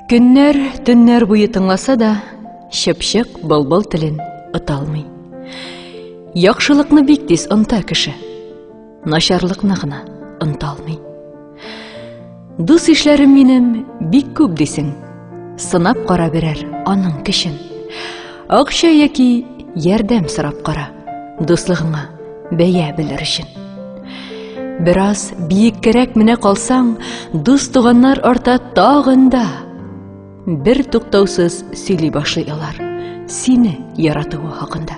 Көннәр, төннәр буе тыңласа да, шыпшык былбыл телен ыталмый. Яхшылыкны бик тиз онта кеше, начарлыкны гына онталмый. Дус ишләрем минем бик күп дисең, сынап кара берәр аның кешен. Акча яки ярдәм сорап кара, дуслыгыңа бәя белер өчен. Бераз биеккәрәк менә калсаң, дус туганнар арта тагында. Бер туктаусыз сөйли башлый алар сине яратуы хакында.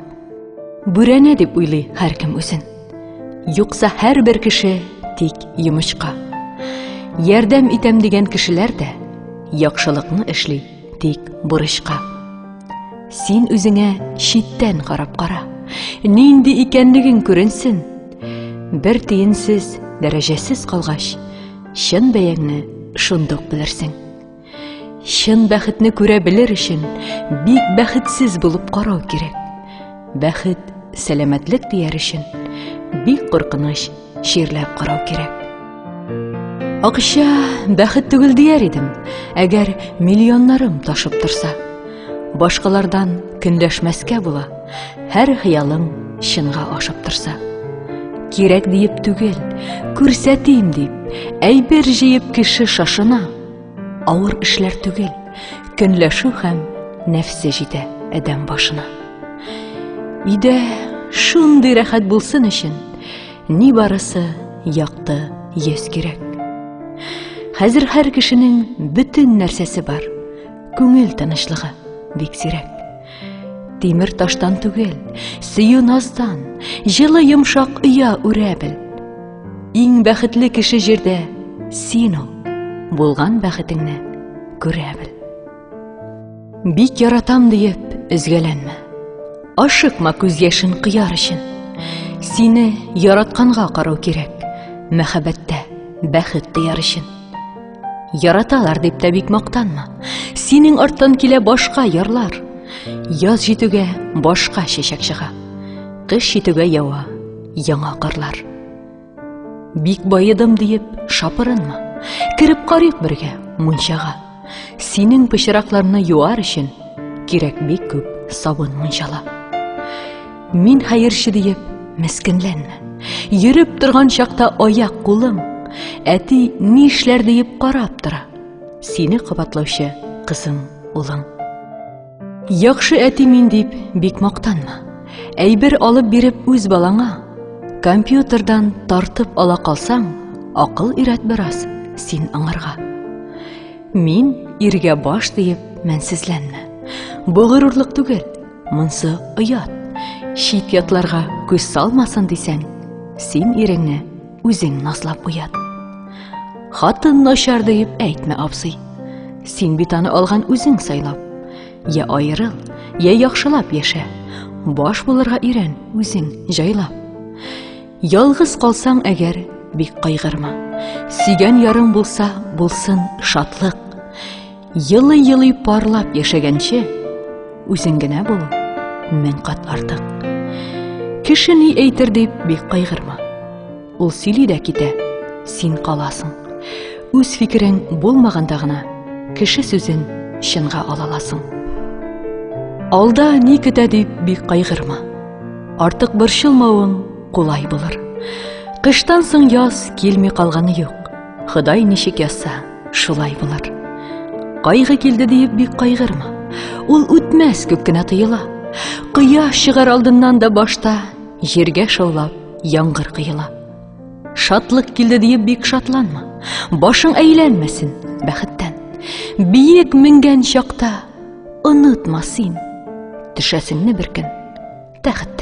Бүрәнә дип уйлый һәркем үзен. Юкса һәрбер кеше тик йомычка. Ярдәм итәм дигән кешеләр дә яхшылыкны эшли тик бурычка. Син үзеңә читтән карап кара, нинди икәнлегең күренсен. Бер тиенсез, дәрәҗәсез калгач, чын бәяңне шундук белерсең. Чын бәхетне күрә белер өчен бик бәхетсез булып карау кирәк. Бәхет сәламәтлек дияр өчен бик куркыныч чирләп карау кирәк. Акча бәхет түгел дияр идем, әгәр миллионнарым ташып торса. Башкалардан көнләшмәскә була, һәр хыялың чынга ашып торса. Кирәк диеп түгел, күрсәтим дип, әйбер җыеп кеше шашына. Авыр эшләр түгел, көнләшү һәм нәфсе җитә адәм башына. Идә шундый рәхәт булсын өчен, ни барысы якты йөз кирәк. Хәзер һәр кешенең бөтен нәрсәсе бар, күңел тынычлыгы бик сирәк. Тимер таштан түгел, сөю наздан, җылы йомшак оя үрә бел. Иң бәхетле кеше җирдә син ул, булган бәхетеңне күрә бел. Бик яратам диеп өзгәләнмә, ашыкма күз яшен кыяр өчен. Сине яратканга карау кирәк, мәхәббәттә бәхет тияр өчен. Яраталар дип тә бик мактанма, синең арттан килә башка ярлар. Яз җитүгә башка чәчәк чыга, кыш җитүгә ява яңа кырлар. Бик байыдым диеп шапырынма, кирип карыйк бергә мунчага. Синең пычракларны юар өчен кирәк бик күп сабын мунчала. Мин хәерче диеп мескенләнмә, йөреп торган чакта аяк кулым, әти ни эшләр диеп карап тора. Сине кабатлаучы кызың улың. Яхшы әти мин дип бик мактанма, әйбер алып биреп үз балаңа. Компьютердан тартып ала калсаң, акыл ирәт бераз син аңарга. Мин иргә баш диеп мәнсезләнмә, бу горурлык түгел, монсы оят. Чит ятларга күз салмасын дисәң, син иреңне үзең назлап уят. Хатын начар диеп әйтмә, абзый, син бит аны алган үзең сайлап. Я айырыл, я яхшылап яшә, баш булырга ирен үзең җайлап. Ялгыз калсаң әгәр, бик кайгырма, сөйгән ярың булса, булсын шатлык. Йылый-йылый парлап яшәгәнче, үзең генә булу мең кат артык. Кеше ни әйтер дип бик кайгырма, ул сөйли дә китә, син каласың. Үз фикерең булмаганда гына кеше сүзен чынга алаласың. Алда ни көтә дип бик кайгырма, артык борчылмавың кулай булыр. Кыштан соң яз килми калганы юк, Ходай ничек язса, шулай булыр. Кайгы килде диеп бик кайгырма, ул үтмәс күп кенә тыела. Кояш чыгар алдыннан да башта җиргә шаулап яңгыр кыела. Шатлык килде диеп бик шатланма, башың әйләнмәсен бәхеттән. Биек менгән чакта онытма син, төшәсеңне бер көн тәхеттән.